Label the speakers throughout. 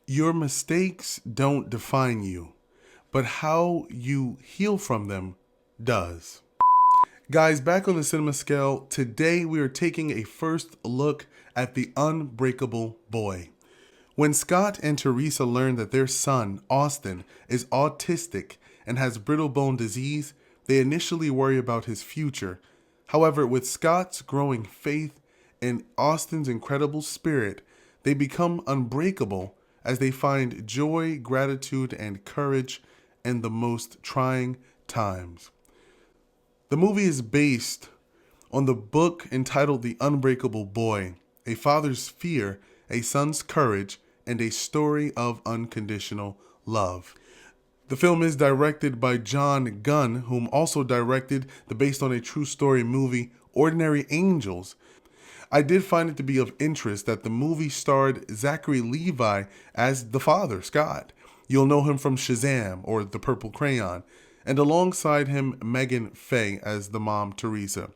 Speaker 1: Your mistakes don't define you, but how you heal from them does. Guys, back on the cinema scale, today we are taking a first look at the Unbreakable boy. When Scott and Teresa learn that their son, Austin, is autistic and has brittle bone disease, they initially worry about his future. However, with Scott's growing faith and Austin's incredible spirit, they become unbreakable as they find joy, gratitude, and courage in the most trying times. The movie is based on the book entitled The Unbreakable Boy, a father's fear, a son's courage, and a story of unconditional love. The film is directed by John Gunn, whom also directed the based on a true story movie Ordinary Angels. I did find it to be of interest that the movie starred Zachary Levi as the father, Scott. You'll know him from Shazam or The Purple Crayon, and alongside him, Megan Faye as the mom, Teresa.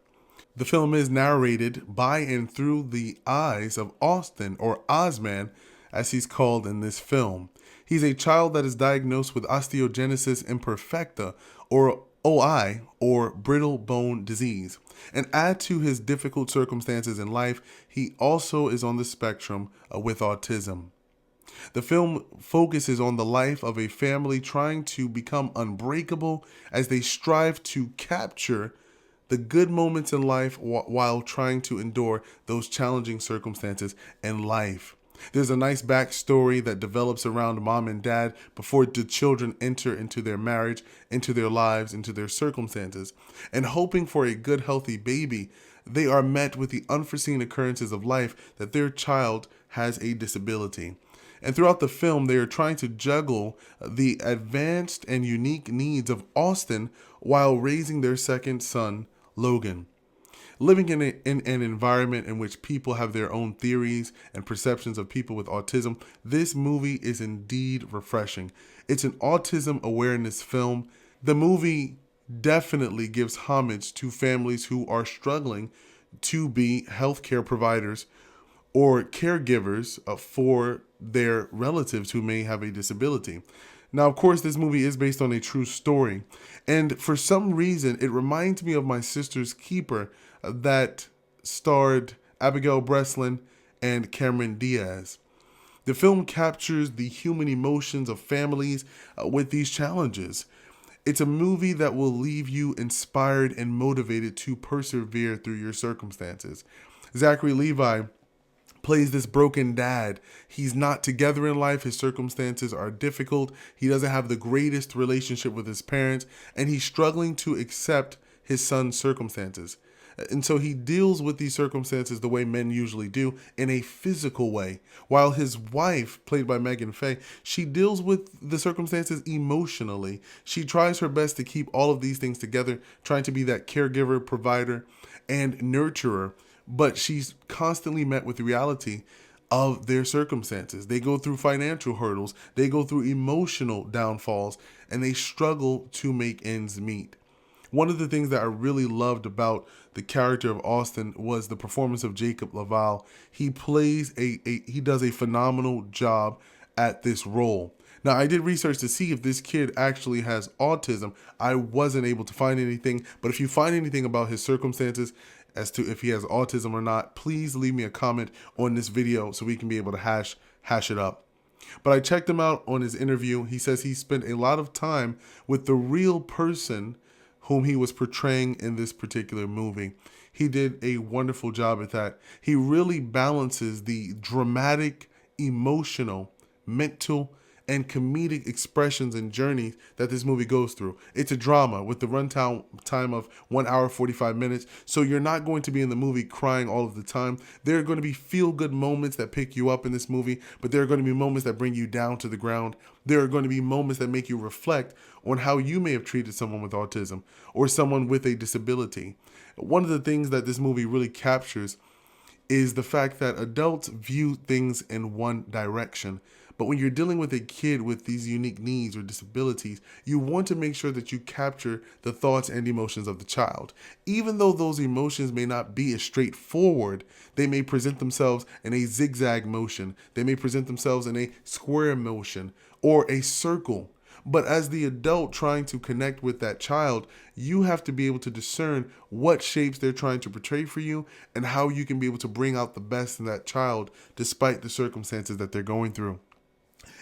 Speaker 1: The film is narrated by and through the eyes of Austin, or Ozman, as he's called in this film. He's a child that is diagnosed with osteogenesis imperfecta, or OI, or brittle bone disease. And add to his difficult circumstances in life, he also is on the spectrum with autism. The film focuses on the life of a family trying to become unbreakable as they strive to capture the good moments in life while trying to endure those challenging circumstances in life. There's a nice backstory that develops around mom and dad before the children enter into their marriage, into their lives, into their circumstances. And hoping for a good, healthy baby, they are met with the unforeseen occurrences of life that their child has a disability. And throughout the film, they are trying to juggle the advanced and unique needs of Austin while raising their second son, Logan. Living in an environment in which people have their own theories and perceptions of people with autism, this movie is indeed refreshing. It's an autism awareness film. The movie definitely gives homage to families who are struggling to be healthcare providers or caregivers for their relatives who may have a disability. Now, of course, this movie is based on a true story, and for some reason, it reminds me of My Sister's Keeper that starred Abigail Breslin and Cameron Diaz. The film captures the human emotions of families with these challenges. It's a movie that will leave you inspired and motivated to persevere through your circumstances. Zachary Levi plays this broken dad. He's not together in life. His circumstances are difficult. He doesn't have the greatest relationship with his parents, and he's struggling to accept his son's circumstances. And so he deals with these circumstances the way men usually do, in a physical way. While his wife, played by Megan Faye, she deals with the circumstances emotionally. She tries her best to keep all of these things together, trying to be that caregiver, provider, and nurturer. But she's constantly met with the reality of their circumstances. They go through financial hurdles, they go through emotional downfalls, and they struggle to make ends meet. One of the things that I really loved about the character of Austin was the performance of Jacob Laval. He does a phenomenal job at this role. Now, I did research to see if this kid actually has autism. I wasn't able to find anything, but if you find anything about his circumstances as to if he has autism or not, please leave me a comment on this video so we can be able to hash it up. But I checked him out on his interview. He says he spent a lot of time with the real person whom he was portraying in this particular movie. He did a wonderful job at that. He really balances the dramatic, emotional, mental, and comedic expressions and journeys that this movie goes through. It's a drama with the runtime time of 1 hour 45 minutes, so you're not going to be in the movie crying all of the time. There are going to be feel-good moments that pick you up in this movie, but there are going to be moments that bring you down to the ground. There are going to be moments that make you reflect on how you may have treated someone with autism or someone with a disability. One of the things that this movie really captures is the fact that adults view things in one direction, But when you're dealing with a kid with these unique needs or disabilities, you want to make sure that you capture the thoughts and emotions of the child. Even though those emotions may not be as straightforward, they may present themselves in a zigzag motion. They may present themselves in a square motion or a circle. But as the adult trying to connect with that child, you have to be able to discern what shapes they're trying to portray for you and how you can be able to bring out the best in that child despite the circumstances that they're going through.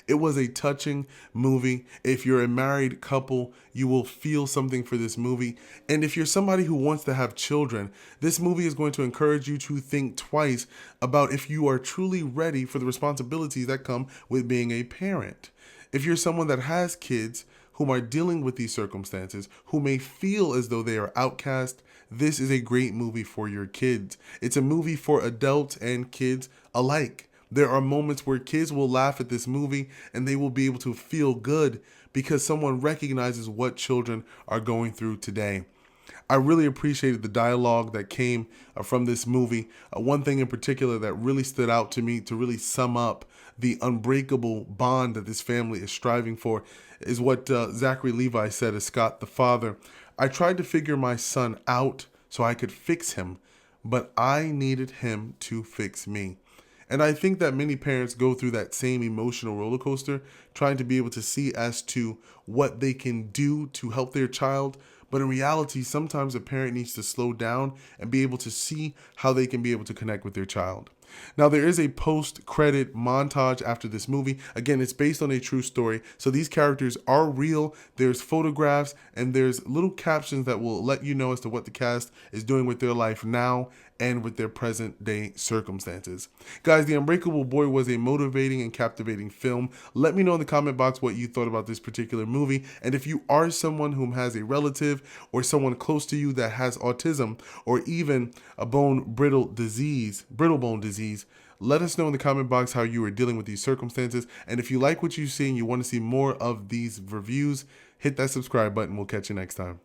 Speaker 1: It was a touching movie. If you're a married couple, you will feel something for this movie. And if you're somebody who wants to have children, this movie is going to encourage you to think twice about if you are truly ready for the responsibilities that come with being a parent. If you're someone that has kids whom are dealing with these circumstances, who may feel as though they are outcast, this is a great movie for your kids. It's a movie for adults and kids alike. There are moments where kids will laugh at this movie and they will be able to feel good because someone recognizes what children are going through today. I really appreciated the dialogue that came from this movie. One thing in particular that really stood out to me to really sum up the unbreakable bond that this family is striving for is what Zachary Levi said as Scott the father. I tried to figure my son out so I could fix him, but I needed him to fix me. And I think that many parents go through that same emotional roller coaster, trying to be able to see as to what they can do to help their child. But in reality, sometimes a parent needs to slow down and be able to see how they can be able to connect with their child. Now, there is a post-credit montage after this movie. Again, it's based on a true story, so these characters are real. There's photographs and there's little captions that will let you know as to what the cast is doing with their life now and with their present day circumstances. Guys, The Unbreakable Boy was a motivating and captivating film. Let me know in the comment box what you thought about this particular movie, and if you are someone whom has a relative or someone close to you that has autism or even a brittle bone disease, let us know in the comment box how you are dealing with these circumstances. And if you like what you see and you want to see more of these reviews, hit that subscribe button. We'll catch you next time.